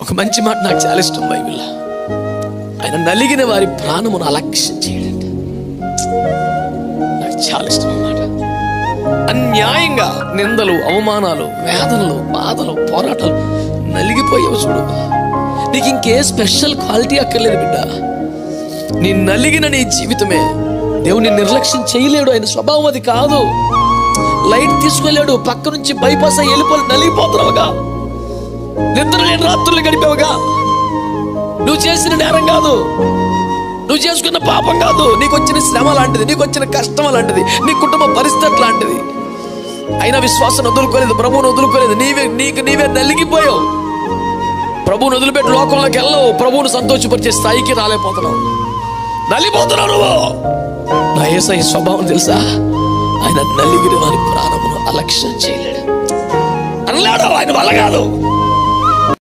ఒక మంచి మాట నాకు చాలా ఇష్టం బైబిల్లో. ఆయన నలిగిన వారి ప్రాణమును అలక్ష్యం చేయడండి. నాకు చాలా ఇష్టం అన్నమాట. అన్యాయంగా నిందలు, అవమానాలు, వేదనలు, బాధలు, పోరాటాలు నలిగిపోయావు చూడు. నీకు ఇంకే స్పెషల్ క్వాలిటీ అక్కర్లేదు బిడ్డ. నీ నలిగిన నీ జీవితమే. దేవుని నిర్లక్ష్యం చేయలేడు. ఆయన స్వభావం అది కాదు. లైట్ తీసుకెళ్ళాడు, పక్క నుంచి బైపాస్ అయ్యి వెళ్ళిపోయి నలిగిపోతున్నావుగా. నిద్ర లేని రాత్రులు గడిపావుగా. నువ్వు చేసిన నేరం కాదు, నువ్వు చేసుకున్న పాపం కాదు, నీకు వచ్చిన శ్రమ లాంటిది, నీకు వచ్చిన కష్టం లాంటిది, నీ కుటుంబ పరిస్థితి లాంటిది. అయినా విశ్వాసం వదులుకోలేదు, ప్రభువును వదులుకోలేదు. నీవే నలిగిపోయావు. ప్రభువును వదిలిపెట్టి లోకంలోకి వెళ్ళవు. ప్రభువును సంతోషపరిచే స్థాయికి రాలేకపోతున్నావు. నలిగిపోతున్నావు నువ్వు. నా యేసయ్య స్వభావం తెలుసా? ఆయన నలిగిన వారి ప్రాణమును అలక్ష్యం చేయలేడు. అనలేడు, ఆయన వల్ల కాదు.